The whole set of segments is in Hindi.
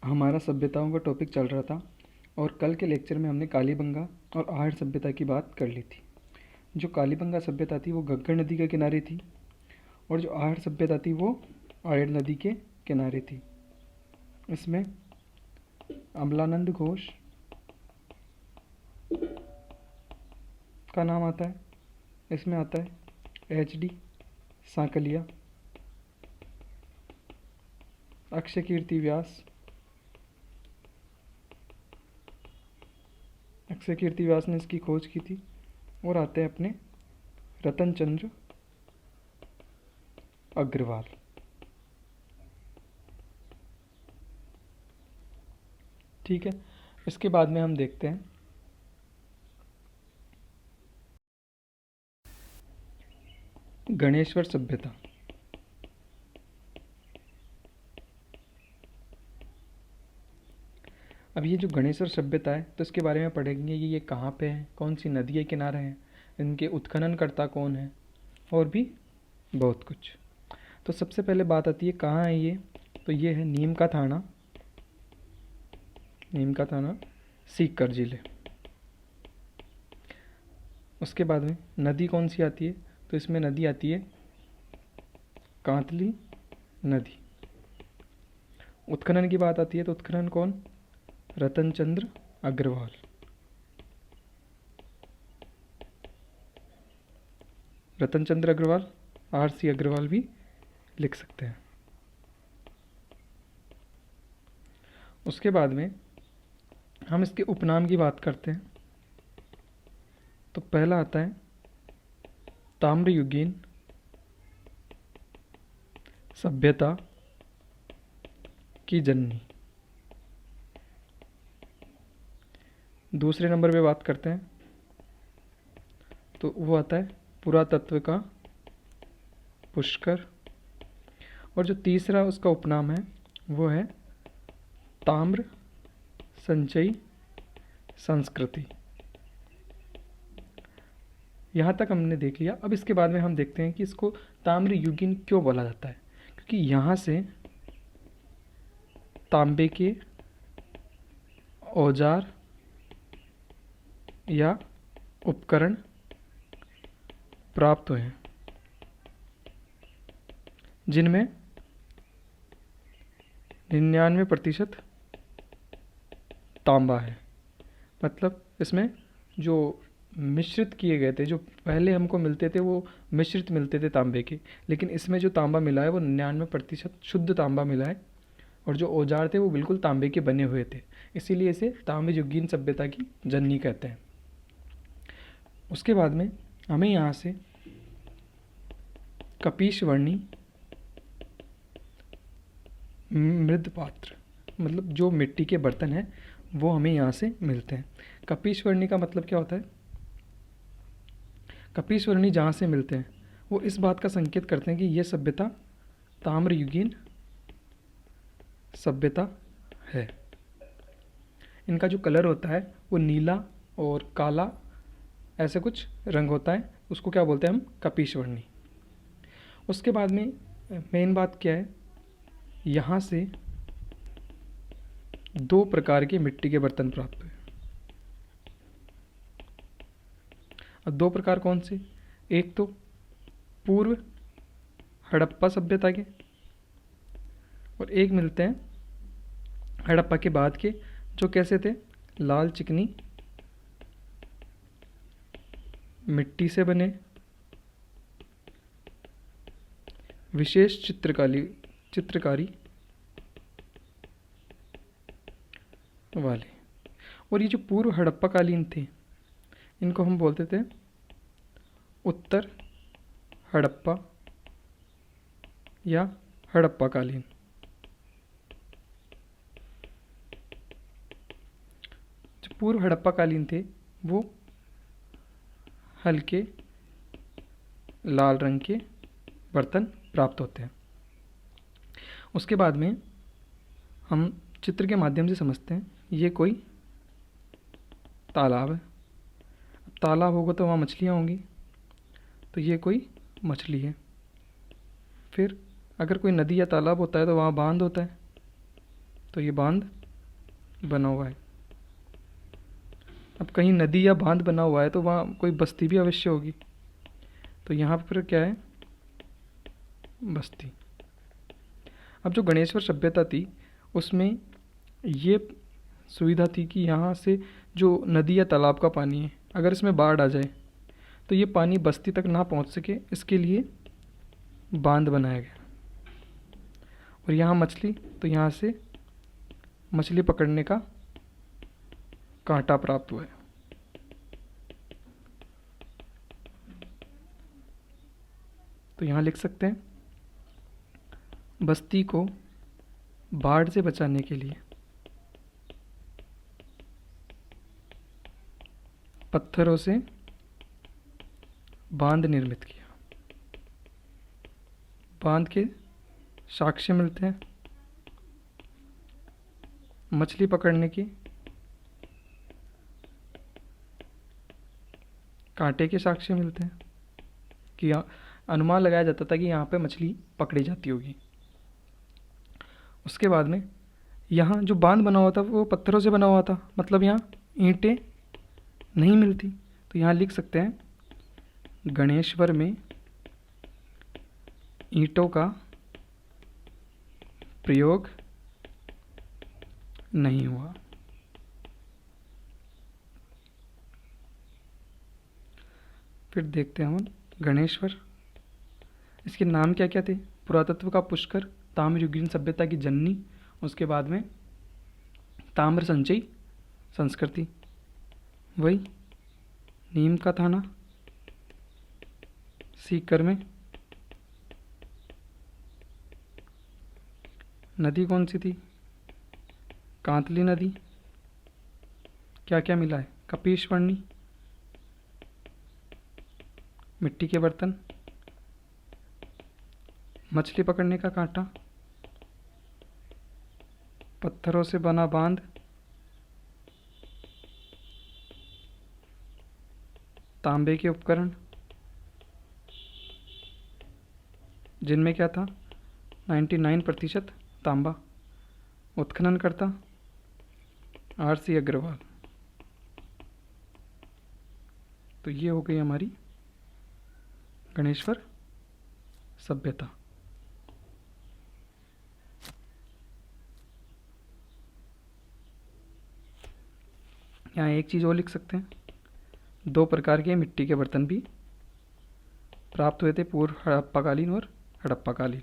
हमारा सभ्यताओं का टॉपिक चल रहा था और कल के लेक्चर में हमने कालीबंगा और आहड़ सभ्यता की बात कर ली थी। जो कालीबंगा सभ्यता थी वो घग्गर नदी के किनारे थी और जो आहड़ सभ्यता थी वो आयड़ नदी के किनारे थी। इसमें अमलानंद घोष का नाम आता है, इसमें आता है एच.डी. सांकलिया, अक्षय कीर्ति व्यास, अक्षय कीर्ति व्यास ने इसकी खोज की थी, और आते हैं अपने रतन चंद्र अग्रवाल। ठीक है, इसके बाद में हम देखते हैं गणेश्वर सभ्यता। अब ये जो गणेश्वर सभ्यता है तो इसके बारे में पढ़ेंगे कि ये कहाँ पे है, कौन सी नदी के किनारे हैं, इनके उत्खननकर्ता कौन है और भी बहुत कुछ। तो सबसे पहले बात आती है कहाँ है ये, तो ये है नीम का थाना सीकर जिले। उसके बाद में नदी कौन सी आती है, तो इसमें नदी आती है कांतली नदी। उत्खनन की बात आती है तो उत्खनन कौन, रतन चंद्र अग्रवाल। रतन चंद्र अग्रवाल, आर.सी. अग्रवाल भी लिख सकते हैं। उसके बाद में हम इसके उपनाम की बात करते हैं तो पहला आता है ताम्रयुगीन सभ्यता की जननी। दूसरे नंबर पे बात करते हैं तो वो आता है पुरातत्व का पुष्कर, और जो तीसरा उसका उपनाम है वो है ताम्र संचयी संस्कृति। यहाँ तक हमने देख लिया। अब इसके बाद में हम देखते हैं कि इसको ताम्रयुगीन क्यों बोला जाता है, क्योंकि यहाँ से तांबे के औजार या उपकरण प्राप्त हुए हैं जिनमें 99% तांबा है। मतलब इसमें जो मिश्रित किए गए थे, जो पहले हमको मिलते थे वो मिश्रित मिलते थे तांबे के, लेकिन इसमें जो तांबा मिला है वो 99% शुद्ध तांबा मिला है, और जो औजार थे वो बिल्कुल तांबे के बने हुए थे। इसीलिए इसे ताम्रयुगीन सभ्यता की जननी कहते हैं। उसके बाद में हमें यहाँ से कपीशवर्णी मृद पात्र, मतलब जो मिट्टी के बर्तन हैं वो हमें यहाँ से मिलते हैं। कपीशवर्णी का मतलब क्या होता है, कपीशवर्णी जहाँ से मिलते हैं वो इस बात का संकेत करते हैं कि ये सभ्यता ताम्रयुगीन सभ्यता है। इनका जो कलर होता है वो नीला और काला ऐसे कुछ रंग होता है, उसको क्या बोलते हैं हम, कपीशवर्णी। उसके बाद में मेन बात क्या है, यहाँ से 2 प्रकार के मिट्टी के बर्तन प्राप्त हुए। अब 2 प्रकार कौन से, एक तो पूर्व हड़प्पा सभ्यता के, और एक मिलते हैं हड़प्पा के बाद के, जो कैसे थे, लाल चिकनी मिट्टी से बने विशेष चित्रकारी वाले। और ये जो पूर्व हड़प्पा कालीन थे इनको हम बोलते थे उत्तर हड़प्पा या हड़प्पा कालीन। जो पूर्व हड़प्पा कालीन थे वो हल्के लाल रंग के बर्तन प्राप्त होते हैं। उसके बाद में हम चित्र के माध्यम से समझते हैं, ये कोई तालाब है। तालाब होगा तो वहाँ मछलियाँ होंगी, तो ये कोई मछली है। फिर अगर कोई नदी या तालाब होता है तो वहाँ बांध होता है, तो ये बांध बना हुआ है। अब कहीं नदी या बांध बना हुआ है तो वहाँ कोई बस्ती भी अवश्य होगी, तो यहाँ पर क्या है, बस्ती। अब जो गणेश्वर सभ्यता थी उसमें ये सुविधा थी कि यहाँ से जो नदी या तालाब का पानी है, अगर इसमें बाढ़ आ जाए तो ये पानी बस्ती तक ना पहुँच सके, इसके लिए बांध बनाया गया। और यहाँ मछली, तो यहाँ से मछली पकड़ने का कांटा प्राप्त हुआ है। तो यहाँ लिख सकते हैं, बस्ती को बाढ़ से बचाने के लिए पत्थरों से बांध निर्मित किया। बांध के साक्ष्य मिलते हैं, मछली पकड़ने की कांटे के साक्ष्य मिलते हैं कि अनुमान लगाया जाता था कि यहाँ पे मछली पकड़ी जाती होगी। उसके बाद में यहाँ जो बांध बना हुआ था वो पत्थरों से बना हुआ था, मतलब यहाँ ईंटें नहीं मिलती। तो यहाँ लिख सकते हैं, गणेश्वर में ईंटों का प्रयोग नहीं हुआ। फिर देखते हैं हम गणेश्वर, इसके नाम क्या क्या थे, पुरातत्व का पुष्कर, ताम्रयुगीन सभ्यता की जननी, उसके बाद में ताम्र संचयी संस्कृति, वही नीम का थाना सीकर में, नदी कौन सी थी, कांतली नदी, क्या क्या मिला है, कपीशवर्णी, मिट्टी के बर्तन, मछली पकड़ने का कांटा, पत्थरों से बना बांध, तांबे के उपकरण जिनमें क्या था 99% तांबा, उत्खनन करता RC अग्रवाल। तो ये हो गई हमारी गणेश्वर सभ्यता। यहाँ एक चीज़ और लिख सकते हैं, 2 प्रकार के मिट्टी के बर्तन भी प्राप्त हुए थे, पूर्व हड़प्पाकालीन और हड़प्पाकालीन।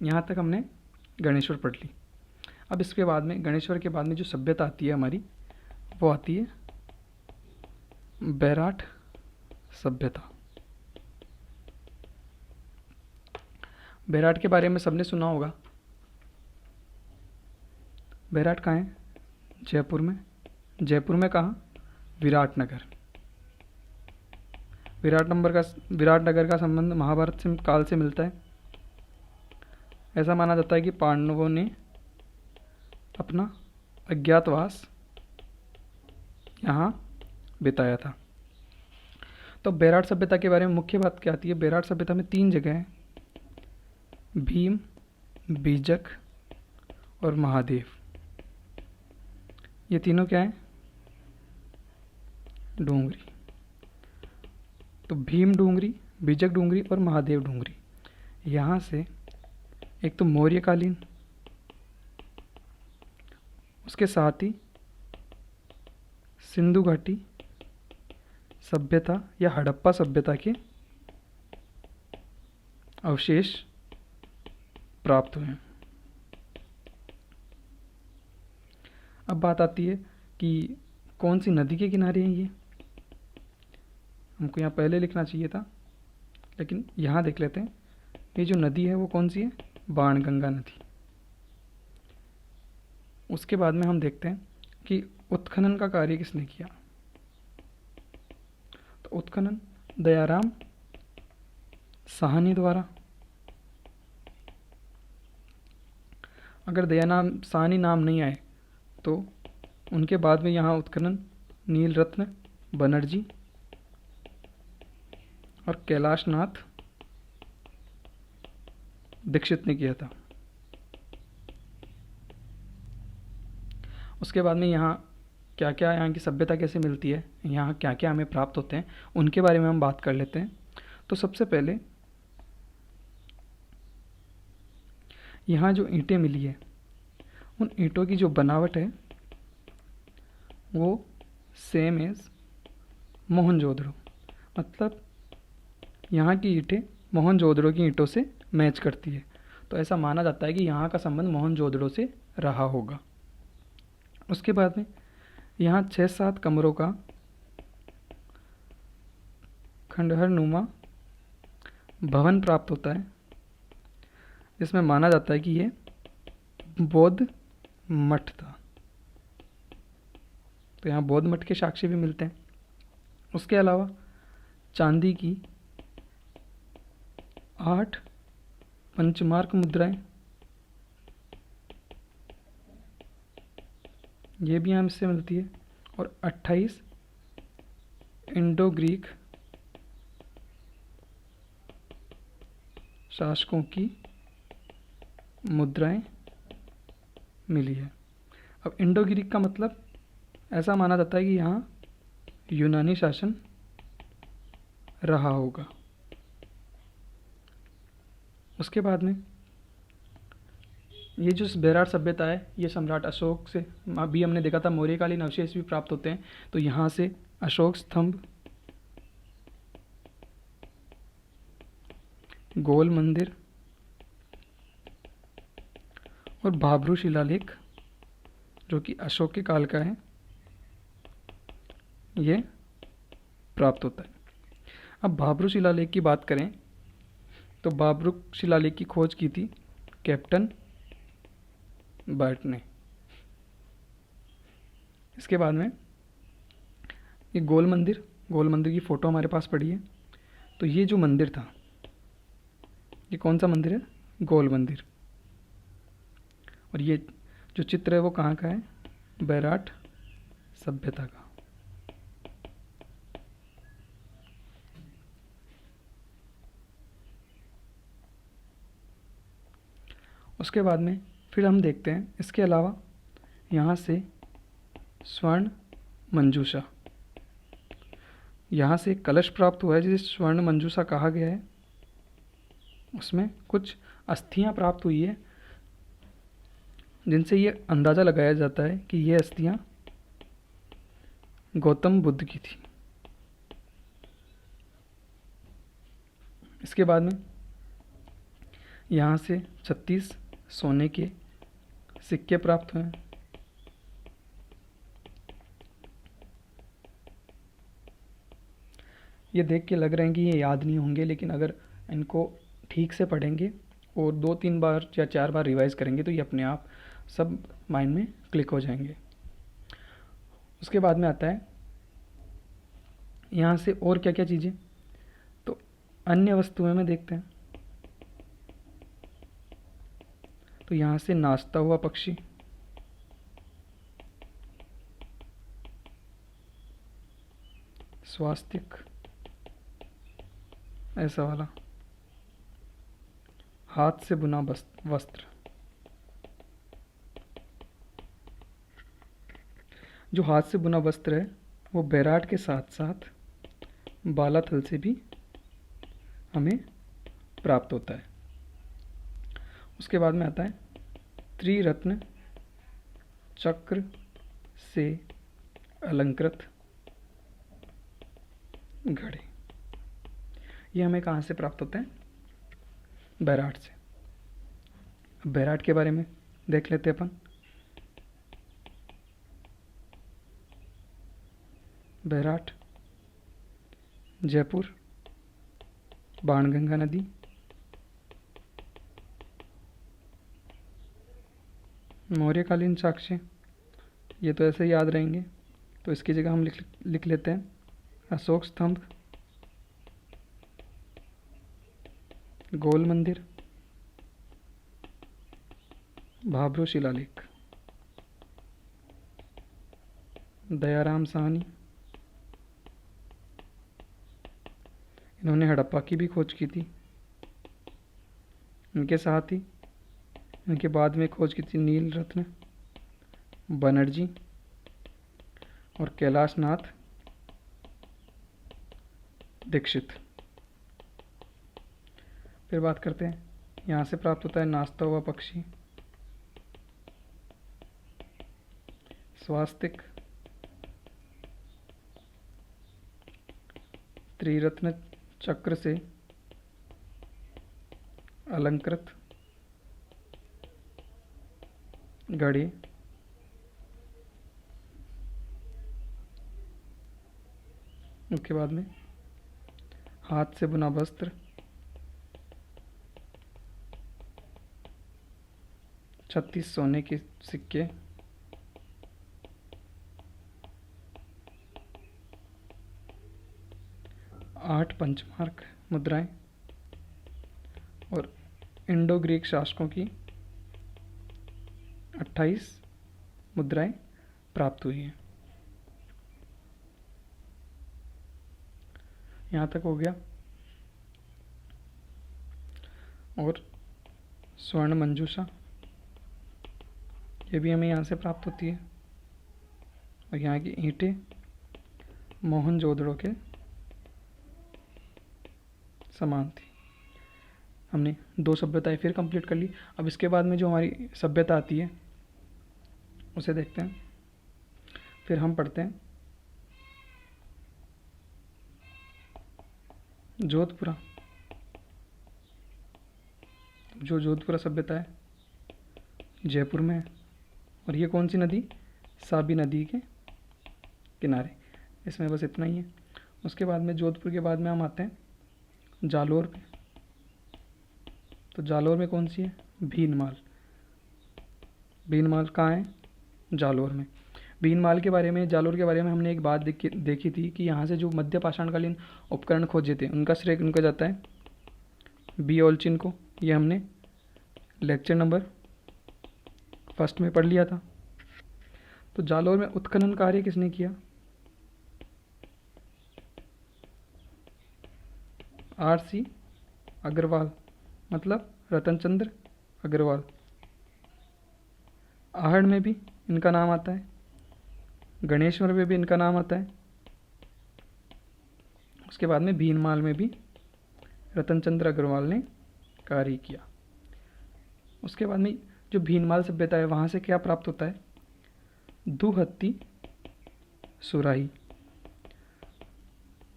यहाँ तक हमने गणेश्वर पढ़ ली। अब इसके बाद में, गणेश्वर के बाद में जो सभ्यता आती है हमारी, वो आती है बैराट सभ्यता। बैराट के बारे में सबने सुना होगा। बैराट कहाँ है, जयपुर में। जयपुर में कहाँ, विराटनगर। विराटनगर का संबंध महाभारत से काल से मिलता है। ऐसा माना जाता है कि पांडवों ने अपना अज्ञातवास यहाँ बिताया था। तो बैराट सभ्यता के बारे में मुख्य बात क्या आती है, बैराट सभ्यता में 3 जगह हैं, भीम, बीजक और महादेव। ये तीनों क्या है, डूंगरी। तो भीम डूंगरी, बीजक डूंगरी और महादेव डूंगरी, यहाँ से एक तो मौर्यकालीन, उसके साथ ही सिंधु घाटी सभ्यता या हड़प्पा सभ्यता के अवशेष प्राप्त हुए हैं। अब बात आती है कि कौन सी नदी के किनारे हैं ये, हमको यहाँ पहले लिखना चाहिए था, लेकिन यहाँ देख लेते हैं। ये जो नदी है वो कौन सी है, बाणगंगा नदी। उसके बाद में हम देखते हैं कि उत्खनन का कार्य किसने किया। तो उत्खनन दयाराम साहनी द्वारा। अगर दयाराम साहनी नाम नहीं आए तो उनके बाद में यहाँ उत्खनन नीलरत्न बनर्जी और कैलाशनाथ दीक्षित ने किया था। उसके बाद में यहाँ क्या क्या, यहाँ की सभ्यता कैसे मिलती है, यहाँ क्या क्या हमें प्राप्त होते हैं, उनके बारे में हम बात कर लेते हैं। तो सबसे पहले यहाँ जो ईंटें मिली है, उन ईंटों की जो बनावट है वो सेम एज मोहनजोदड़ो, मतलब यहाँ की ईंटें मोहनजोदड़ो की ईंटों से मैच करती है। तो ऐसा माना जाता है कि यहाँ का संबंध मोहनजोदड़ो से रहा होगा। उसके बाद में यहाँ 6-7 कमरों का खंडहर नुमा भवन प्राप्त होता है, जिसमें माना जाता है कि ये बौद्ध मठ था। तो यहाँ बौद्ध मठ के साक्ष्य भी मिलते हैं। उसके अलावा चांदी की 8 पंचमार्क मुद्राएं, ये भी यहाँ इससे मिलती है, और 28 इंडो ग्रीक शासकों की मुद्राएं मिली है। अब इंडो ग्रीक का मतलब ऐसा माना जाता है कि यहाँ यूनानी शासन रहा होगा। उसके बाद में ये जो बेरार सभ्यता है, ये सम्राट अशोक से, अभी हमने देखा था मौर्यकालीन अवशेष भी प्राप्त होते हैं। तो यहाँ से अशोक स्तंभ, गोल मंदिर और भाब्रू शिलालेख, जो कि अशोक के काल का है, ये प्राप्त होता है। अब भाब्रू शिलालेख की बात करें तो भाब्रू शिलालेख की खोज की थी कैप्टन बर्ट ने। इसके बाद में ये गोल मंदिर की फ़ोटो हमारे पास पड़ी है। तो ये जो मंदिर था, ये कौन सा मंदिर है? गोल मंदिर। और ये जो चित्र है वो कहाँ का है? बैराट सभ्यता का। उसके बाद में फिर हम देखते हैं, इसके अलावा यहाँ से स्वर्ण मंजूषा, यहाँ से एक कलश प्राप्त हुआ है जिसे स्वर्ण मंजूषा कहा गया है। उसमें कुछ अस्थियाँ प्राप्त हुई है जिनसे ये अंदाज़ा लगाया जाता है कि ये अस्थियाँ गौतम बुद्ध की थी। इसके बाद में यहाँ से 36 सोने के सिक्के प्राप्त हुए हैं। ये देख के लग रहे हैं कि ये याद नहीं होंगे, लेकिन अगर इनको ठीक से पढ़ेंगे और 2-3 बार या 4 बार रिवाइज करेंगे तो ये अपने आप सब माइंड में क्लिक हो जाएंगे। उसके बाद में आता है यहाँ से और क्या क्या चीज़ें, तो अन्य वस्तुएं में देखते हैं। तो यहाँ से नाचता हुआ पक्षी, स्वास्तिक ऐसा वाला, हाथ से बुना वस्त्र, जो हाथ से बुना वस्त्र है वो बैराट के साथ साथ बालाथल से भी हमें प्राप्त होता है। उसके बाद में आता है त्रिरत्न चक्र से अलंकृत घड़े। ये हमें कहाँ से प्राप्त होते हैं? बैराट से। अब बैराट के बारे में देख लेते हैं अपन। बैराट जयपुर, बाणगंगा नदी, मौर्यकालीन साक्ष्य, ये तो ऐसे ही याद रहेंगे, तो इसकी जगह हम लिख लेते हैं अशोक स्तंभ, गोल मंदिर, भाब्रू शिलालेख, दयाराम साहनी, इन्होंने हड़प्पा की भी खोज की थी। इनके साथ ही इनके बाद में खोज की थी नील रत्न बनर्जी और कैलाश नाथ दीक्षित। फिर बात करते हैं, यहाँ से प्राप्त होता है नाचता हुआ पक्षी, स्वास्तिक, त्रिरत्न चक्र से अलंकृत घड़ी, उसके बाद में हाथ से बुना वस्त्र, 36 सोने के सिक्के, 8 पंचमार्क मुद्राएं और इंडो ग्रीक शासकों की 28 मुद्राएं प्राप्त हुई हैं। यहाँ तक हो गया। और स्वर्ण मंजूषा, ये भी हमें यहाँ से प्राप्त होती है। और यहाँ की ईंटें मोहनजोदड़ो के समान थी। हमने 2 सभ्यताएं फिर कंप्लीट कर ली। अब इसके बाद में जो हमारी सभ्यता आती है उसे देखते हैं। फिर हम पढ़ते हैं जोधपुरा। जो जोधपुरा सभ्यता है जयपुर में है, और ये कौन सी नदी, साबी नदी के किनारे। इसमें बस इतना ही है। उसके बाद में जोधपुर के बाद में हम आते हैं जालोर पे। तो जालोर में कौन सी है, भीनमाल। भीनमाल कहाँ है, जालोर में। भीनमाल के बारे में, जालोर के बारे में हमने एक बात देखी थी कि यहाँ से जो मध्य पाषाणकालीन उपकरण खोजे थे उनका श्रेय उनका जाता है बी ऑल्चिन को। ये हमने लेक्चर नंबर 1 में पढ़ लिया था। तो जालोर में उत्खनन कार्य किसने किया, R.C. अग्रवाल, मतलब रतनचंद्र अग्रवाल। आहड़ में भी इनका नाम आता है, गणेश्वर में भी इनका नाम आता है। उसके बाद में भीनमाल में भी रतनचंद्र अग्रवाल ने कार्य किया। उसके बाद में जो भीनमाल सभ्यता है वहाँ से क्या प्राप्त होता है, दुहत्ती सुराही।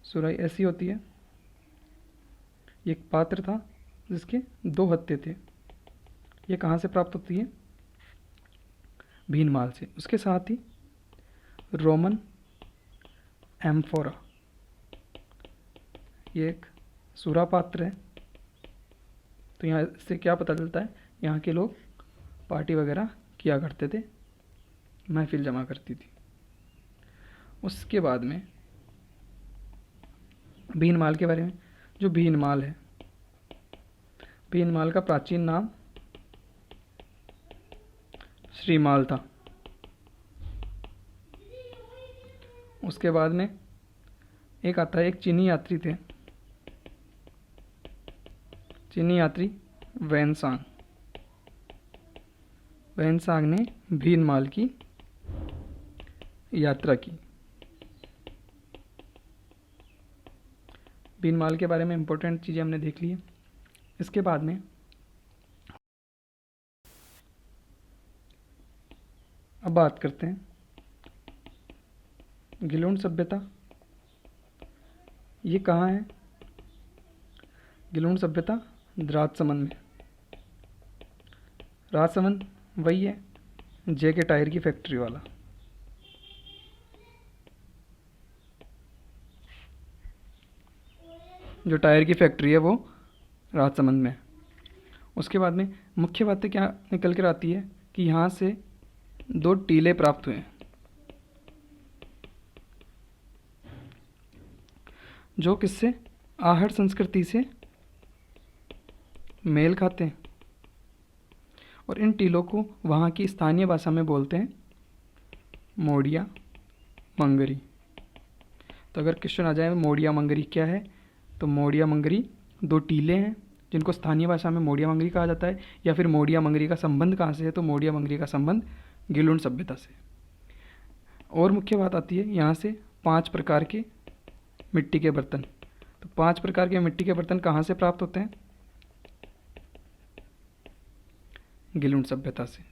सुराही ऐसी होती है, एक पात्र था जिसके 2 हत्थे थे। ये कहाँ से प्राप्त होती है, भीनमाल से। उसके साथ ही रोमन एम्फोरा, ये एक सूरा पात्र है। तो यहाँ से क्या पता चलता है, यहाँ के लोग पार्टी वगैरह किया करते थे, महफिल जमा करती थी। उसके बाद में भीनमाल के बारे में, जो भीनमाल है, भीनमाल का प्राचीन नाम श्रीमाल था। उसके बाद में एक आता है, एक चीनी यात्री थे, चीनी यात्री वैनसांग। वैनसांग ने भीनमाल की यात्रा की। भीनमाल के बारे में इंपॉर्टेंट चीज़ें हमने देख ली है। इसके बाद में अब बात करते हैं गिलोन सभ्यता। ये कहाँ है, गिलोन सभ्यता राजसमंद में। राजसमंद वही है जे के टायर की फैक्ट्री वाला। जो टायर की फैक्ट्री है वो राजसमंद में है। उसके बाद में मुख्य बातें क्या निकल कर आती है कि यहाँ से 2 टीले प्राप्त हुए जो किससे, आहड़ संस्कृति से मेल खाते हैं। और इन टीलों को वहाँ की स्थानीय भाषा में बोलते हैं मोड़िया मंगरी। तो अगर क्वेश्चन आ जाए मोड़िया मंगरी क्या है, तो मोड़िया मंगरी 2 टीले हैं जिनको स्थानीय भाषा में मोडिया मंगरी कहा जाता है। या फिर मोडिया मंगरी का संबंध कहाँ से है, तो मोडिया मंगरी का संबंध गिलुन सभ्यता से। और मुख्य बात आती है यहाँ से 5 प्रकार के मिट्टी के बर्तन। तो 5 प्रकार के मिट्टी के बर्तन कहाँ से प्राप्त होते हैं, गिलुन सभ्यता से।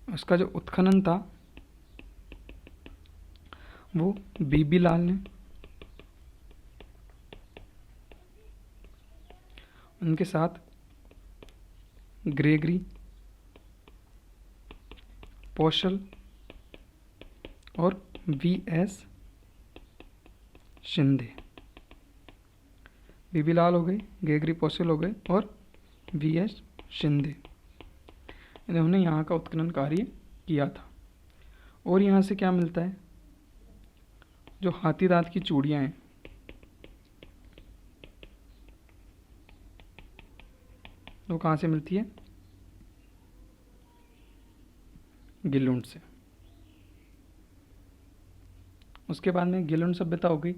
उसका जो उत्खनन था वो बीबी लाल ने, उनके साथ ग्रेगरी पोशल और वी.एस. शिंदे। बीबी लाल हो गए, ग्रेगरी पोशल हो गए और वी.एस. शिंदे, इन्होंने यहाँ का उत्खनन कार्य किया था। और यहाँ से क्या मिलता है, जो हाथी दांत की चूड़ियाँ हैं वो कहाँ से मिलती है, गिलुंड से। उसके बाद में गिलुंड सभ्यता हो गई।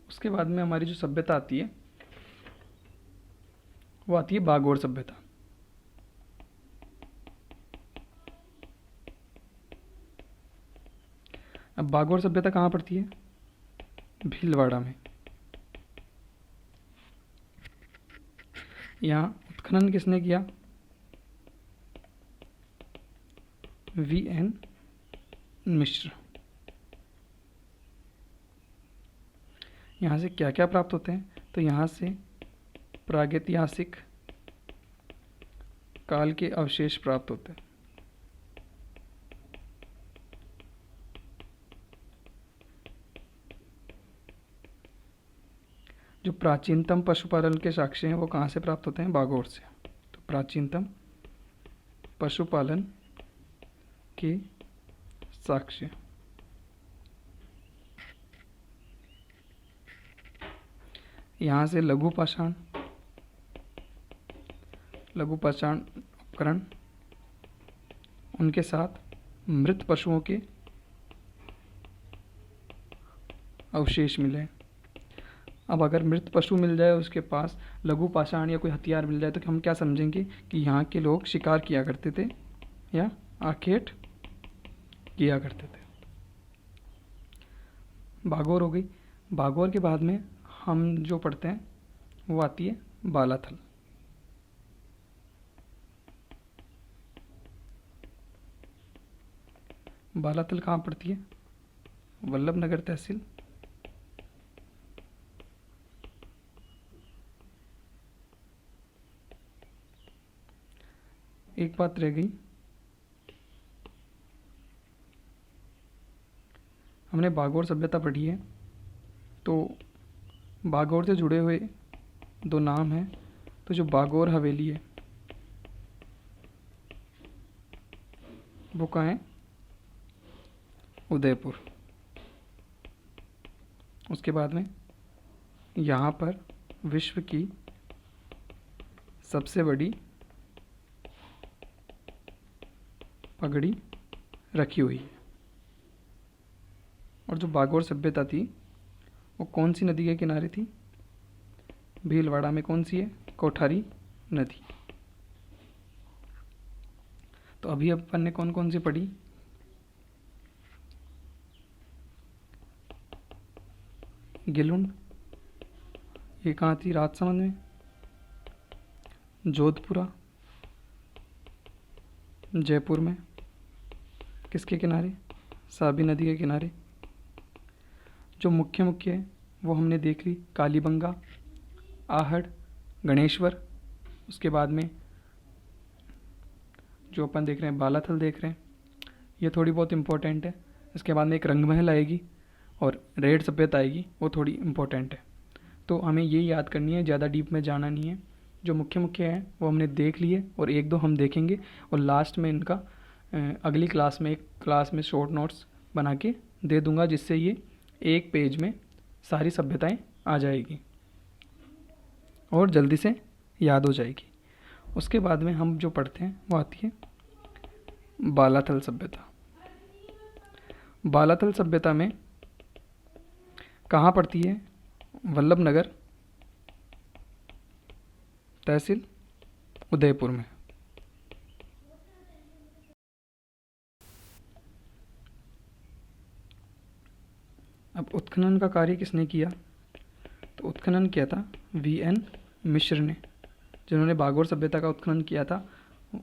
उसके बाद में हमारी जो सभ्यता आती है वो आती है बागोर सभ्यता। अब बागोर सभ्यता कहाँ पड़ती है, भीलवाड़ा में। यहाँ उत्खनन किसने किया, वी.एन. मिश्र। यहाँ से क्या क्या प्राप्त होते हैं, तो यहाँ से प्रागैतिहासिक काल के अवशेष प्राप्त होते हैं। जो प्राचीनतम पशुपालन के साक्ष्य हैं वो कहाँ से प्राप्त होते हैं, बागोर से। तो प्राचीनतम पशुपालन के साक्ष्य यहाँ से लघु पाषाण उपकरण, उनके साथ मृत पशुओं के अवशेष मिले। अब अगर मृत पशु मिल जाए, उसके पास लघु पाषाण या कोई हथियार मिल जाए, तो हम क्या समझेंगे कि यहाँ के लोग शिकार किया करते थे या आखेट किया करते थे। बागोर हो गई। बागोर के बाद में हम जो पढ़ते हैं वो आती है बालाथल। बालाथल कहाँ पड़ती है, वल्लभ नगर तहसील। एक बात रह गई, हमने बागोर सभ्यता पढ़ी है, तो बागोर से जुड़े हुए 2 नाम हैं। तो जो बागोर हवेली है वो कहाँ है, उदयपुर। उसके बाद में यहाँ पर विश्व की सबसे बड़ी पगड़ी रखी हुई है। और जो बागोर सभ्यता थी वो कौन सी नदी के किनारे थी, भीलवाड़ा में। कौन सी है, कोठारी नदी। तो अभी अपन ने कौन कौन सी पढ़ी, गिलुंड, ये कहाँ थी, राजसमंद में। जोधपुरा जयपुर में, किसके किनारे, साबी नदी के किनारे। जो मुख्य है वो हमने देख ली, कालीबंगा, आहड़, गणेश्वर। उसके बाद में जो अपन देख रहे हैं बालाथल देख रहे हैं, ये थोड़ी बहुत इम्पोर्टेंट है। इसके बाद में एक रंगमहल आएगी और रेड सभ्यता आएगी, वो थोड़ी इम्पोर्टेंट है। तो हमें ये याद करनी है, ज़्यादा डीप में जाना नहीं है। जो मुख्य है वो हमने देख लिए और 1-2 हम देखेंगे और लास्ट में इनका अगली क्लास में एक क्लास में शॉर्ट नोट्स बना के दे दूंगा, जिससे ये एक पेज में सारी सभ्यताएं आ जाएगी और जल्दी से याद हो जाएगी। उसके बाद में हम जो पढ़ते हैं वो आती है बालाथल सभ्यता। बालाथल सभ्यता में कहाँ पड़ती है, वल्लभ नगर तहसील उदयपुर में। अब उत्खनन का कार्य किसने किया? तो उत्खनन किया था वीएन मिश्र ने। जिन्होंने बागोर सभ्यता का उत्खनन किया था,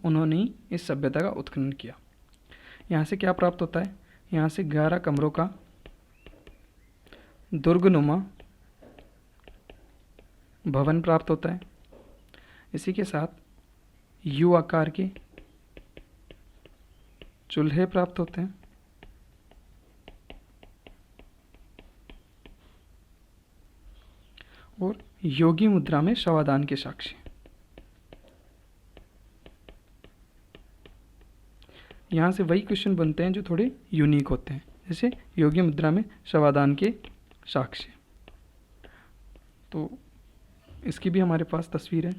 उन्होंने ही इस सभ्यता का उत्खनन किया। यहाँ से क्या प्राप्त होता है? यहाँ से 11 कमरों का दुर्गनुमा भवन प्राप्त होता है। इसी के साथ यू आकार के चूल्हे प्राप्त होते हैं। और योगी मुद्रा में शवादान के साक्ष्य। यहाँ से वही क्वेश्चन बनते हैं जो थोड़े यूनिक होते हैं, जैसे योगी मुद्रा में शवादान के साक्ष्य। तो इसकी भी हमारे पास तस्वीर है,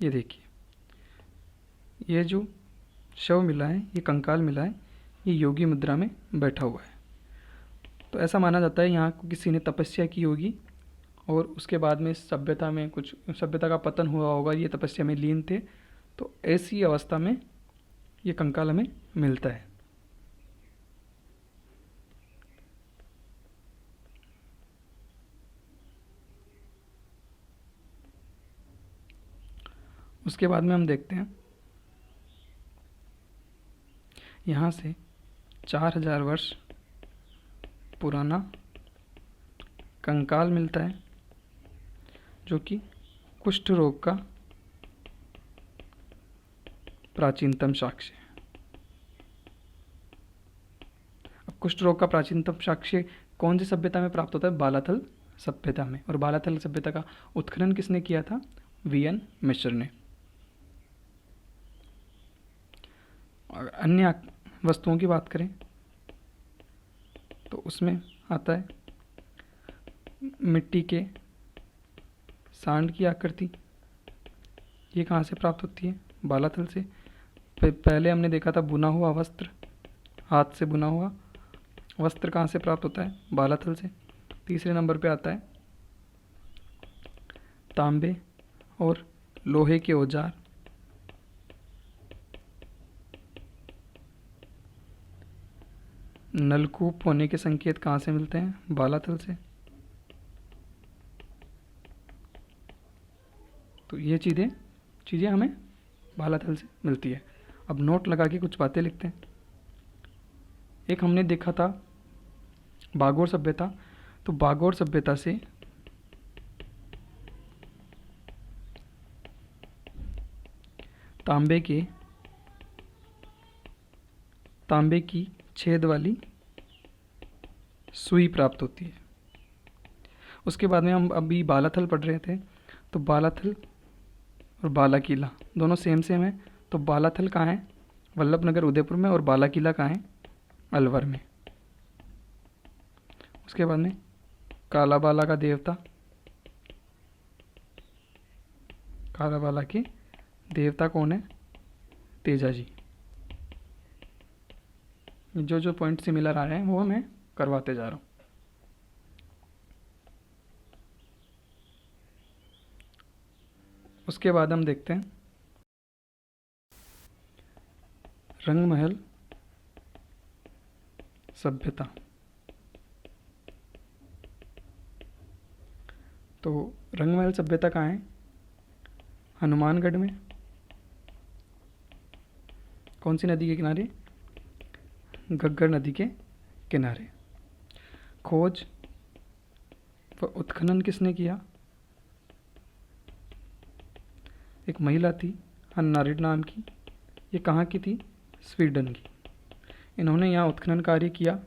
ये देखिए। ये जो शव मिला है, ये कंकाल मिला है, ये योगी मुद्रा में बैठा हुआ है। तो ऐसा माना जाता है यहाँ को किसी ने तपस्या की होगी और उसके बाद में सभ्यता में कुछ सभ्यता का पतन हुआ होगा, ये तपस्या में लीन थे। तो ऐसी अवस्था में ये कंकाल हमें मिलता है। उसके बाद में हम देखते हैं यहाँ से 4000 वर्ष पुराना कंकाल मिलता है, जो कि कुष्ठ रोग का प्राचीनतम साक्ष्य है। अब कुष्ठ रोग का प्राचीनतम साक्ष्य कौन सी सभ्यता में प्राप्त होता है? बालाथल सभ्यता में। और बालाथल सभ्यता का उत्खनन किसने किया था? वीएन मिश्र ने। और अन्य वस्तुओं की बात करें तो उसमें आता है मिट्टी के सांड की आकृति। ये कहाँ से प्राप्त होती है? बालाथल से। पहले हमने देखा था बुना हुआ वस्त्र, हाथ से बुना हुआ वस्त्र कहाँ से प्राप्त होता है? बालाथल से। तीसरे नंबर पे आता है तांबे और लोहे के औजार। नलकूप होने के संकेत कहाँ से मिलते हैं? बालाथल से। तो ये चीज़ें हमें बालाथल से मिलती है। अब नोट लगा के कुछ बातें लिखते हैं। एक हमने देखा था बागोर सभ्यता। तो बागोर सभ्यता से तांबे की छेद वाली सुई प्राप्त होती है। उसके बाद में हम अभी बालाथल पढ़ रहे थे, तो बालाथल और बाला किला दोनों सेम है। तो बालाथल कहाँ है? वल्लभनगर उदयपुर में। और बाला किला कहाँ है? अलवर में। उसके बाद में कालाबाला का देवता, कालाबाला के देवता कौन है? तेजा जी। जो पॉइंट सिमिलर आ रहे हैं वो मैं करवाते जा रहा हूँ। उसके बाद हम देखते हैं रंगमहल सभ्यता। तो रंगमहल सभ्यता कहाँ है? हनुमानगढ़ में। कौन सी नदी के किनारे? घग्गर नदी के किनारे। खोज व उत्खनन किसने किया? एक महिला थी हन्नारिड नाम की। ये कहाँ की थी? स्वीडन की। इन्होंने यहाँ उत्खनन कार्य किया।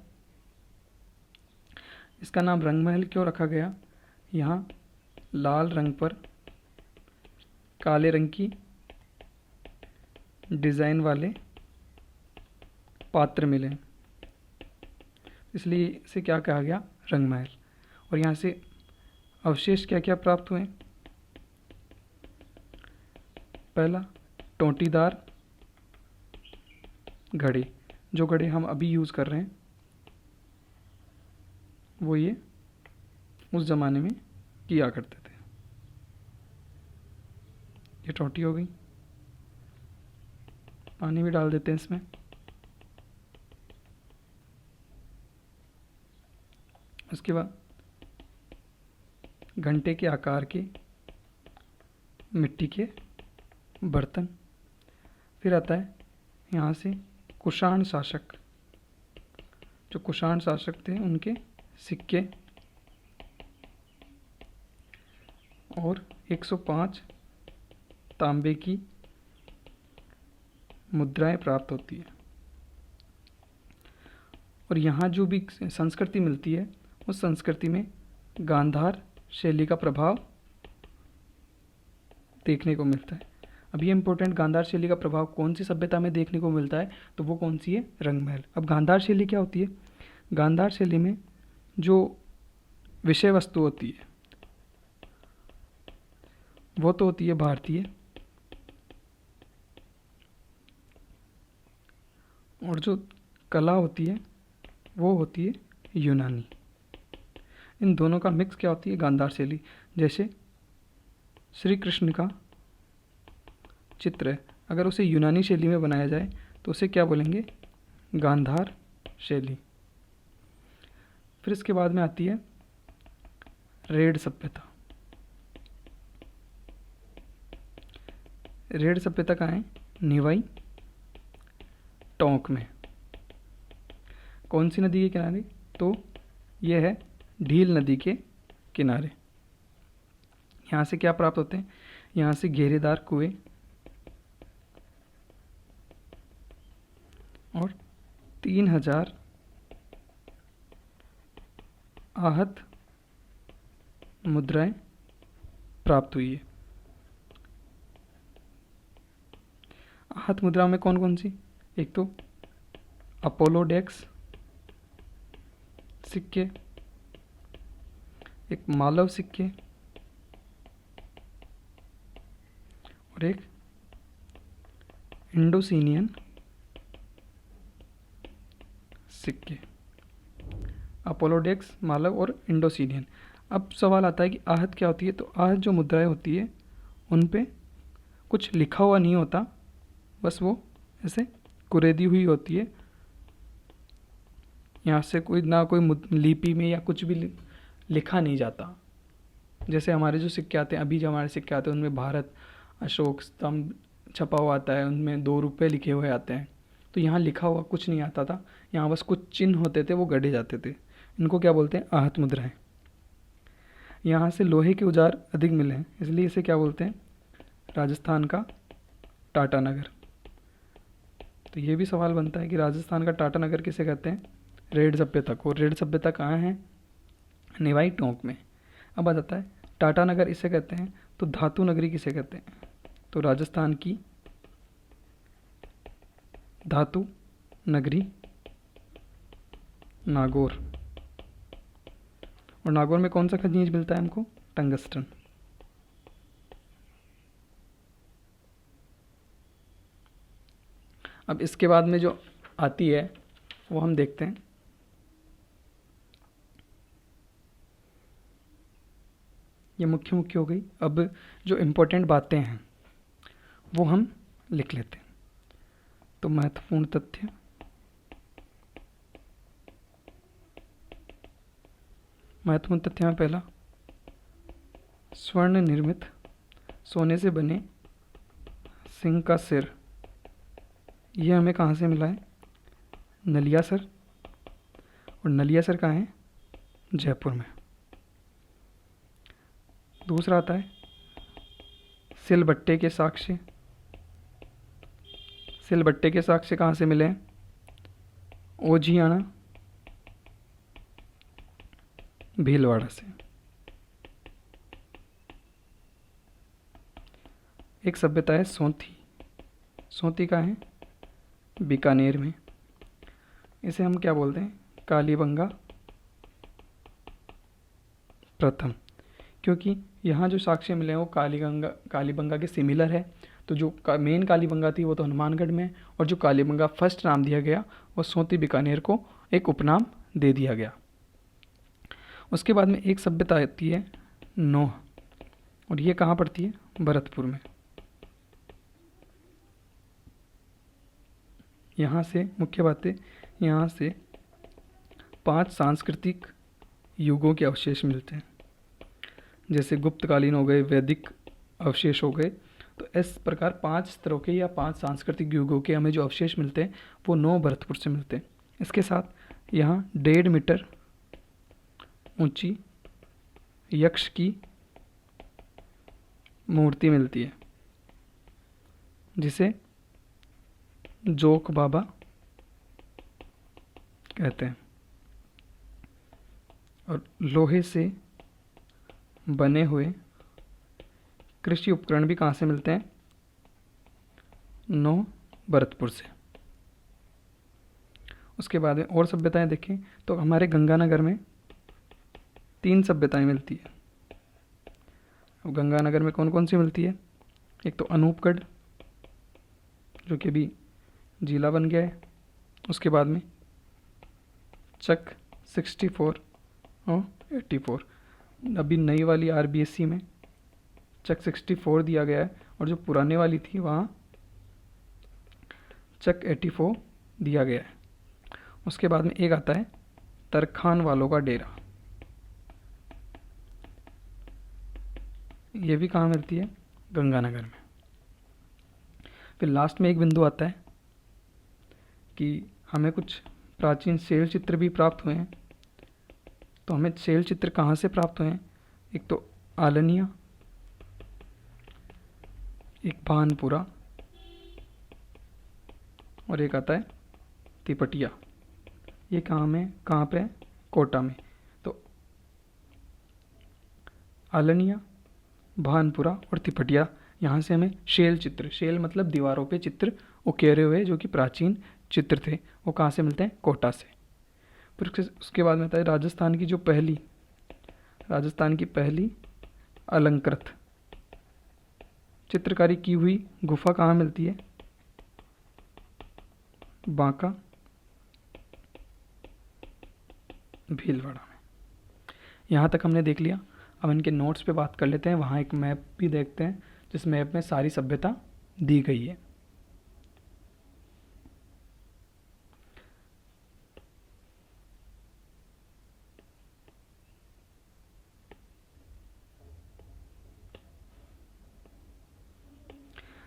इसका नाम रंगमहल क्यों रखा गया? यहाँ लाल रंग पर काले रंग की डिज़ाइन वाले पात्र मिले, इसलिए इसे क्या कहा गया? रंगमहल। और यहाँ से अवशेष क्या क्या प्राप्त हुए? पहला, टोंटीदार घड़े। जो घड़े हम अभी यूज़ कर रहे हैं वो ये उस ज़माने में किया करते थे। ये टोटी हो गई, पानी भी डाल देते हैं इसमें। उसके बाद घंटे के आकार के मिट्टी के बर्तन। फिर आता है यहाँ से कुषाण शासक, जो कुषाण शासक थे उनके सिक्के और 105 तांबे की मुद्राएं प्राप्त होती है। और यहाँ जो भी संस्कृति मिलती है उस संस्कृति में गांधार शैली का प्रभाव देखने को मिलता है। अब ये इम्पोर्टेंट, गांधार शैली का प्रभाव कौन सी सभ्यता में देखने को मिलता है, तो वो कौन सी है, रंगमहल। अब गांधार शैली क्या होती है, गांधार शैली में जो विषय वस्तु होती है वो तो होती है भारतीय, और जो कला होती है वो होती है यूनानी। इन दोनों का मिक्स क्या होती है, गांधार शैली। जैसे श्री कृष्ण का चित्र है, अगर उसे यूनानी शैली में बनाया जाए तो उसे क्या बोलेंगे, गांधार शैली। फिर इसके बाद में आती है रेड सभ्यता। रेड सभ्यता कहाँ है, निवाई टोंक में। कौन सी नदी के किनारे, तो यह है ढील नदी के किनारे। यहाँ से क्या प्राप्त होते हैं, यहाँ से घेरेदार कुएं और 3000 आहत मुद्राएं प्राप्त हुई है। आहत मुद्रा में कौन कौन सी, एक तो अपोलोडेक्स सिक्के, एक मालव सिक्के और एक इंडोसीनियन सिक्के। अपोलोडेक्स, मालव और इंडोसीनियन। अब सवाल आता है कि आहत क्या होती है, तो आहत जो मुद्राएं होती है उन पे कुछ लिखा हुआ नहीं होता, बस वो ऐसे कुरेदी हुई होती है। यहाँ से कोई ना कोई लिपि में या कुछ भी लिखा नहीं जाता। जैसे हमारे जो सिक्के आते हैं, अभी जो हमारे सिक्के आते हैं उनमें भारत अशोक स्तंभ छपा हुआ आता है, उनमें 2 रुपये लिखे हुए आते हैं। तो यहाँ लिखा हुआ कुछ नहीं आता था, यहाँ बस कुछ चिन्ह होते थे, वो गढ़े जाते थे। इनको क्या बोलते हैं, आहत मुद्राएं। यहाँ से लोहे के औजार अधिक मिले हैं, इसलिए इसे क्या बोलते हैं, राजस्थान का टाटा नगर। तो ये भी सवाल बनता है कि राजस्थान का टाटा नगर किसे कहते हैं, रेड सभ्यता को। रेड सभ्यता कहाँ है, निवाई टोंक में। अब आ जाता है टाटा नगर इसे कहते हैं, तो धातु नगरी किसे कहते हैं, तो राजस्थान की धातु नगरी नागौर। और नागौर में कौन सा खनिज मिलता है हमको, टंगस्टन। अब इसके बाद में जो आती है वो हम देखते हैं। ये मुख्य हो गई। अब जो इम्पोर्टेंट बातें हैं वो हम लिख लेते हैं। तो महत्वपूर्ण तथ्य, महत्वपूर्ण तथ्य में पहला, स्वर्ण निर्मित सोने से बने सिंह का सिर। यह हमें कहाँ से मिला है, नलियासर। और नलियासर कहाँ है, जयपुर में। दूसरा आता है सिलबट्टे के साक्ष्य। सिलबट्टे के साक्ष्य कहाँ से मिले हैं, ओझियाना भीलवाड़ा से। एक सभ्यता है सोंती। सोंती का है बीकानेर में। इसे हम क्या बोलते हैं, कालीबंगा प्रथम, क्योंकि यहाँ जो साक्ष्य मिले हैं वो कालीबंगा के सिमिलर है। तो जो मेन कालीबंगा थी वो तो हनुमानगढ़ में, और जो कालीबंगा फर्स्ट नाम दिया गया वो सोंती बीकानेर को एक उपनाम दे दिया गया। उसके बाद में एक सभ्यता आती है नोह, और ये कहाँ पड़ती है? भरतपुर में। यहाँ से मुख्य बातें, यहाँ से 5 सांस्कृतिक युगों के अवशेष मिलते हैं, जैसे गुप्तकालीन हो गए, वैदिक अवशेष हो गए। तो इस प्रकार 5 तरह के या 5 सांस्कृतिक युगों के हमें जो अवशेष मिलते हैं वो 9 भरतपुर से मिलते हैं। इसके साथ यहाँ 1.5 मीटर ऊंची यक्ष की मूर्ति मिलती है, जिसे जोक बाबा कहते हैं। और लोहे से बने हुए कृषि उपकरण भी कहाँ से मिलते हैं? 9 भरतपुर से। उसके बाद में और सभ्यताएं देखें तो हमारे गंगानगर में 3 सभ्यताएं मिलती है। अब गंगानगर में कौन कौन सी मिलती है? एक तो अनूपगढ़, जो कि अभी जिला बन गया है। उसके बाद में चक 64 और 84, अभी नई वाली RBSC में चक 64 दिया गया है, और जो पुराने वाली थी वहाँ चक 84 दिया गया है। उसके बाद में एक आता है तरखान वालों का डेरा, ये भी कहाँ मिलती है? गंगानगर में। फिर लास्ट में एक बिंदु आता है कि हमें कुछ प्राचीन शैल चित्र भी प्राप्त हुए हैं। तो हमें शैल चित्र कहाँ से प्राप्त हुए हैं? एक तो आलनिया, एक भानपुरा, और एक आता है तिपटिया। ये कहाँ पे है? कोटा में। तो आलनिया, भानपुरा और तिपटिया, यहाँ से हमें शैल चित्र, शैल मतलब दीवारों पे चित्र उकेरे हुए जो कि प्राचीन चित्र थे, वो कहाँ से मिलते हैं? कोटा से। फिर उसके बाद में आता है राजस्थान की पहली अलंकृत चित्रकारी की हुई गुफा कहाँ मिलती है? बांका, भीलवाड़ा में। यहाँ तक हमने देख लिया। अब इनके नोट्स पे बात कर लेते हैं। वहाँ एक मैप भी देखते हैं, जिस मैप में सारी सभ्यता दी गई है।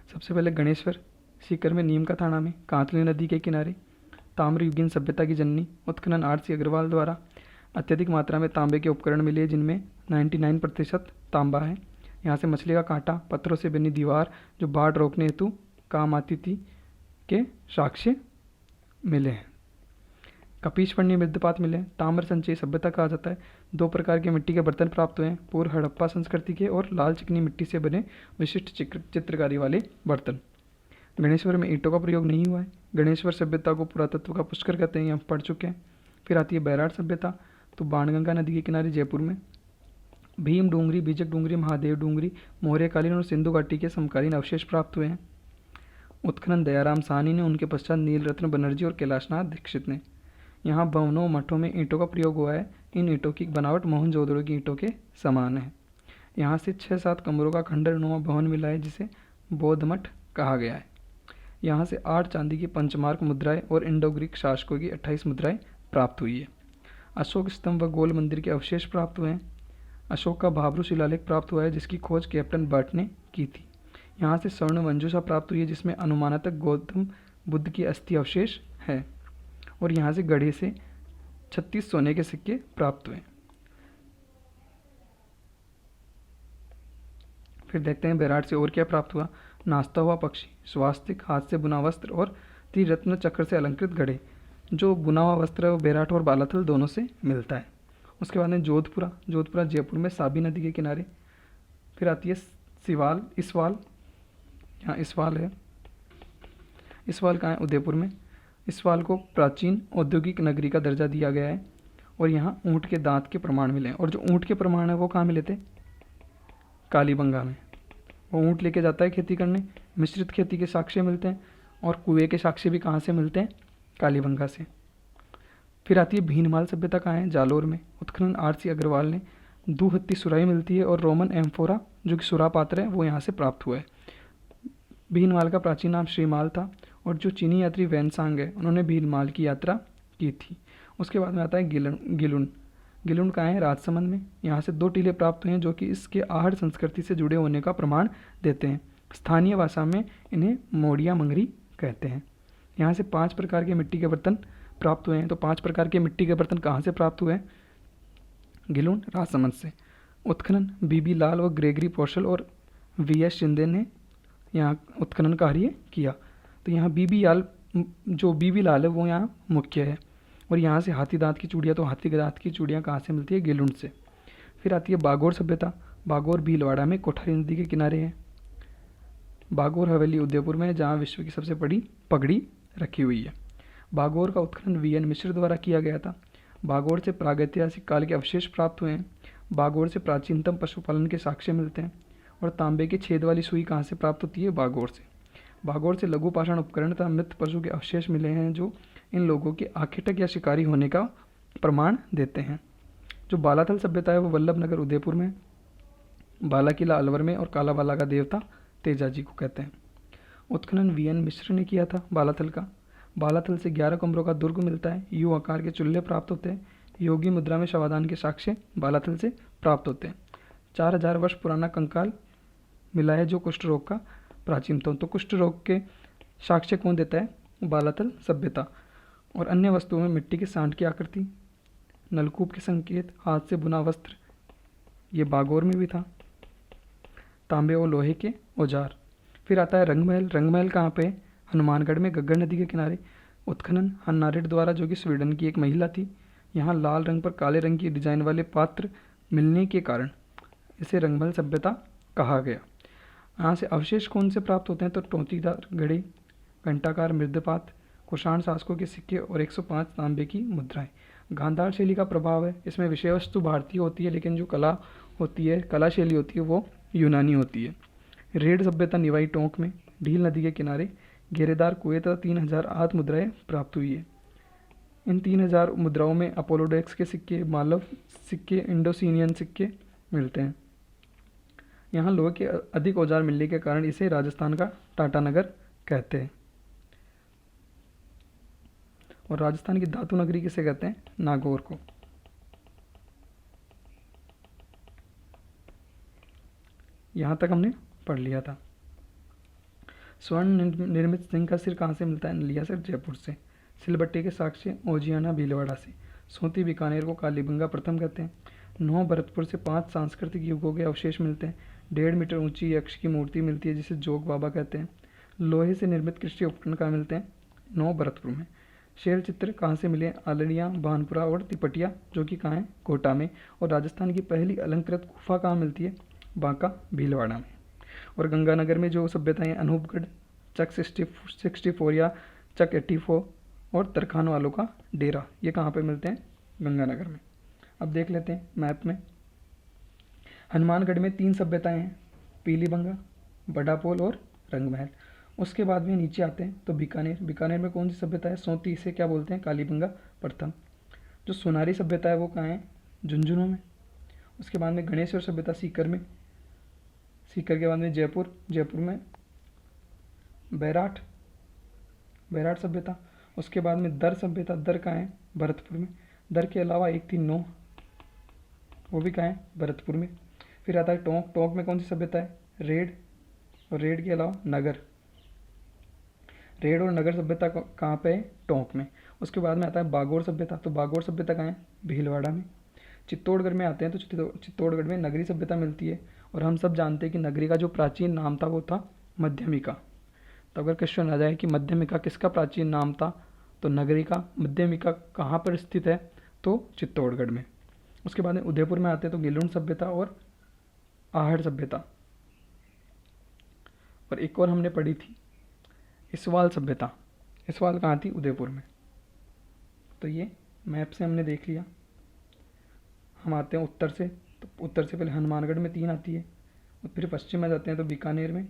सबसे पहले गणेश्वर, सीकर में, नीम का थाना में, कांतली नदी के किनारे, ताम्रयुगीन सभ्यता की जननी। उत्खनन RC अग्रवाल द्वारा अत्यधिक मात्रा में तांबे के उपकरण मिले, जिनमें 99% तांबा है। यहाँ से मछली का कांटा, पत्थरों से बनी दीवार जो बाढ़ रोकने हेतु काम आती थी, के साक्ष्य मिले हैं। कपीशवर्णीय मृदपात मिले हैं। ताम्र संचयी सभ्यता कहा जाता है। 2 प्रकार के मिट्टी के बर्तन प्राप्त हुए हैं, पूर्व हड़प्पा संस्कृति के और लाल चिकनी मिट्टी से बने विशिष्ट चित्रकारी वाले बर्तन। गणेश्वर में ईंटों का प्रयोग नहीं हुआ है। गणेश्वर सभ्यता को पुरातत्व का पुष्कर कहते हैं, ये हम पढ़ चुके हैं। फिर आती है बैराट सभ्यता, तो बाणगंगा नदी के किनारे जयपुर में। भीम डूंगरी, बीजक डूंगरी, महादेव डूंगरी, मौर्यकालीन और सिंधु घाटी के समकालीन अवशेष प्राप्त हुए हैं। उत्खनन दयाराम साहनी ने, उनके पश्चात नीलरत्न बनर्जी और कैलाशनाथ दीक्षित ने। यहाँ भवनों मठों में ईंटों का प्रयोग हुआ है। इन ईंटों की बनावट मोहनजोदड़ो की ईंटों के समान है। यहाँ से 6-7 कमरों का खंडरनुमा भवन मिला है, जिसे बौद्ध मठ कहा गया है। यहाँ से 8 चांदी की पंचमार्क मुद्राएं और इंडो ग्रीक शासकों की 28 मुद्राएं प्राप्त हुई है। अशोक स्तंभ व गोल मंदिर के अवशेष प्राप्त हुए हैं। अशोक का भाब्रू शिलालेख प्राप्त हुआ है, जिसकी खोज कैप्टन बर्ट ने की थी। यहाँ से स्वर्ण मंजूषा प्राप्त हुई है, जिसमें अनुमानतः गौतम बुद्ध की अस्थि अवशेष है। और यहाँ से गढ़े से 36 सोने के सिक्के प्राप्त हुए। फिर देखते हैं बैराट से और क्या प्राप्त हुआ। नाचता हुआ पक्षी, स्वास्तिक, हाथ से बुना वस्त्र और त्रिरत्न चक्र से अलंकृत घड़े। जो बुना हुआ वस्त्र है वो बैराट और बालाथल दोनों से मिलता है। उसके बाद में जोधपुरा जयपुर में, साबी नदी के किनारे। फिर आती है इसवाल, यहाँ इसवाल है। इसवाल कहाँ है? उदयपुर में। इसवाल को प्राचीन औद्योगिक नगरी का दर्जा दिया गया है, और यहाँ ऊँट के दांत के प्रमाण मिले हैं। और जो ऊँट के प्रमाण है वो कहाँ मिले थे? कालीबंगा में। वो ऊँट लेके जाता है खेती करने। मिश्रित खेती के साक्ष्य मिलते हैं, और कुएं के साक्ष्य भी कहाँ से मिलते हैं? कालीबंगा से। फिर आती है भीनमाल सभ्यता, कहाँ है? जालोर में। उत्खनन RC अग्रवाल ने दुहत्ती सुराही मिलती है और रोमन एम्फोरा जो कि सुरा पात्र है वो यहाँ से प्राप्त हुआ है। भीनमाल का प्राचीन नाम श्रीमाल था और जो चीनी यात्री वैनसांग है उन्होंने भीनमाल की यात्रा की थी। उसके बाद में आता है गिलुन। गिलुन कहाँ है? राजसमंद में। यहाँ से 2 टीले प्राप्त हुए हैं जो कि इसके आहड़ संस्कृति से जुड़े होने का प्रमाण देते हैं। स्थानीय भाषा में इन्हें मोड़िया मंगरी कहते हैं। यहाँ से 5 प्रकार के मिट्टी के बर्तन प्राप्त हुए हैं। तो 5 प्रकार के मिट्टी के बर्तन कहाँ से प्राप्त हुए हैं? गिलुन, राजसमंद से। उत्खनन बीबी लाल और ग्रेगरी पोर्शल और वीएस शिंदे ने यहाँ उत्खनन कार्य किया। तो यहाँ बीबी लाल है वो यहाँ मुख्य है। और यहाँ से हाथी दांत की चूड़ियाँ, तो हाथी दांत की चूड़ियाँ कहाँ से मिलती है? गिलुंड से। फिर आती है बागोर सभ्यता। बागोर भीलवाड़ा में कोठारी नदी के किनारे है। बागोर हवेली उदयपुर में है जहाँ विश्व की सबसे बड़ी पगड़ी रखी हुई है। बागोर का उत्खनन वीएन मिश्र द्वारा किया गया था। बागोर से प्रागैतिहासिक काल के अवशेष प्राप्त हुए हैं। बागोर से प्राचीनतम पशुपालन के साक्ष्य मिलते हैं। और तांबे की छेद वाली सुई कहाँ से प्राप्त होती है? बागोर से। बागोर से लघु पाषाण उपकरण तथा मृत पशु के अवशेष मिले हैं जो इन लोगों के आखेटक या शिकारी होने का प्रमाण देते हैं। जो बालाथल सभ्यता है वो वल्लभनगर उदयपुर में, बाला किला अलवर में और कालाबाला का देवता तेजाजी को कहते हैं। उत्खनन वीएन मिश्र ने किया था बालाथल का। बालाथल से 11 कमरों का दुर्ग मिलता है। यू आकार के चूल्हे प्राप्त होते हैं। योगी मुद्रा में शवाधान के साक्ष्य बालाथल से प्राप्त होते हैं। 4000 वर्ष पुराना कंकाल मिला है जो कुष्ठ रोग का प्राचीनतम। तो कुष्ठ रोग के साक्ष्य कौन देता है? बालाथल सभ्यता। और अन्य वस्तुओं में मिट्टी के सांड की आकृति, नलकूप के संकेत, हाथ से बुना वस्त्र, ये बागोर में भी था। तांबे और लोहे के औजार। फिर आता है रंगमहल। रंगमहल कहाँ पे? हनुमानगढ़ में गग्गर नदी के किनारे। उत्खनन हन्नारेट द्वारा जो कि स्वीडन की एक महिला थी। यहाँ लाल रंग पर काले रंग की डिजाइन वाले पात्र मिलने के कारण इसे रंगमहल सभ्यता कहा गया। यहाँ से अवशेष कौन से प्राप्त होते हैं? तो टोंतीदार घड़ी, घंटाकार मृदपात, कुषाण शासकों के सिक्के और 105 तांबे की मुद्राएं। गांधार शैली का प्रभाव है। इसमें विषय वस्तु भारतीय होती है लेकिन जो कला होती है, कला शैली होती है वो यूनानी होती है। रेड सभ्यता निवाई टोंक में, ढील नदी के किनारे, घेरेदार कुएं तथा 3000 आठ मुद्राएं प्राप्त हुई है। इन 3000 मुद्राओं में अपोलोडेक्स के सिक्के, मालव सिक्के, इंडोसीनियन सिक्के मिलते हैं। यहाँ लोहे के अधिक औजार मिलने के कारण इसे राजस्थान का टाटानगर कहते हैं। और राजस्थान की धातु नगरी किसे कहते हैं? नागौर को। यहाँ तक हमने पढ़ लिया था। स्वर्ण निर्मित सिंह का सिर कहाँ से मिलता है? लिया सर जयपुर से। सिलबट्टे के साक्ष्य ओजियाना भीलवाड़ा से। सोती बीकानेर को कालीबंगा प्रथम कहते हैं। 9 भरतपुर से 5 सांस्कृतिक युगों के अवशेष मिलते हैं। 1.5 मीटर ऊंची यक्ष की मूर्ति मिलती है जिसे जोग बाबा कहते हैं। लोहे से निर्मित कृषि उपकरण कहाँ मिलते हैं? 9 भरतपुर में। शेर चित्र कहाँ से मिले? आलड़िया, भानपुरा और तिपटिया जो कि कहाँ है? कोटा में। और राजस्थान की पहली अलंकृत गुफा कहाँ मिलती है? बांका भीलवाड़ा में। और गंगानगर में जो सभ्यताएं अनूपगढ़, चक 64 या चक 84 और तरखान वालों का डेरा, ये कहाँ पे मिलते हैं? गंगानगर में। अब देख लेते हैं मैप में। हनुमानगढ़ में 3 सभ्यताएं हैं, पीलीबंगा, बड़ापोल और रंगमहल। उसके बाद में नीचे आते हैं तो बीकानेर में कौन सी सभ्यता है? सोती, इसे क्या बोलते हैं? कालीबंगा प्रथम। जो सोनारी सभ्यता है वो कहाँ है? झुंझुनू में। उसके बाद में गणेश्वर सभ्यता सीकर में। सीकर के बाद में जयपुर में बैराट सभ्यता। उसके बाद में दर सभ्यता, दर कहाँ है? भरतपुर में। दर के अलावा एक थी नौ, वो भी कहाँ है? भरतपुर में। फिर आता है टोंक में कौन सी सभ्यता है? रेड। और रेड के अलावा नगर। रेड और नगर सभ्यता कहाँ पे है? टोंक में। उसके बाद में आता है बागोर सभ्यता। तो बागोर सभ्यता कहाँ है? भीलवाड़ा में। चित्तौड़गढ़ में आते हैं तो चित्तौड़गढ़ में नगरी सभ्यता मिलती है। और हम सब जानते हैं कि नगरी का जो प्राचीन नाम था वो था मध्यमिका। तो अगर क्वेश्चन आ जाए कि मध्यमिका किसका प्राचीन नाम था, तो नगरी का। मध्यमिका कहाँ पर स्थित है? तो चित्तौड़गढ़ में। उसके बाद में उदयपुर में आते हैं तो गिलुंड सभ्यता और आहड़ सभ्यता। और एक और हमने पढ़ी थी इसवाल सभ्यता। इसवाल कहाँ थी? उदयपुर में। तो ये मैप से हमने देख लिया। हम आते हैं उत्तर से, तो उत्तर से पहले हनुमानगढ़ में 3 आती है। और फिर पश्चिम में जाते हैं तो बीकानेर में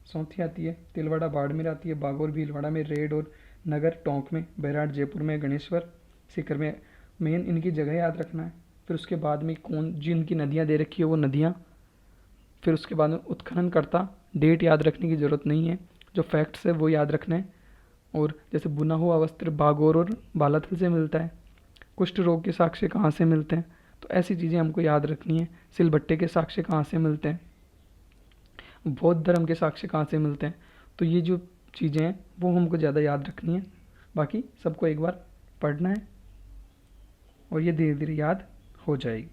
सौंथी आती है, तिलवाड़ा बाड़मेर आती है, बागोर भीलवाड़ा में, रेड और नगर टोंक में, बैराट जयपुर में, गणेश्वर सीकर में। मेन इनकी जगह याद रखना है। फिर उसके बाद में कौन जिनकी नदियाँ दे रखी है वो नदियाँ, फिर उसके बाद में उत्खननकर्ता। डेट याद रखने की ज़रूरत नहीं है, जो फैक्ट्स है वो याद रखना है। और जैसे बुना हुआ वस्त्र बागोर और बालाथल से मिलता है, कुष्ठ रोग के साक्ष्य कहाँ से मिलते हैं, तो ऐसी चीज़ें हमको याद रखनी है। सिलबट्टे के साक्ष्य कहाँ से मिलते हैं, बौद्ध धर्म के साक्ष्य कहाँ से मिलते हैं, तो ये जो चीज़ें हैं वो हमको ज़्यादा याद रखनी है। बाकी सबको एक बार पढ़ना है और ये धीरे धीरे याद हो जाएगी।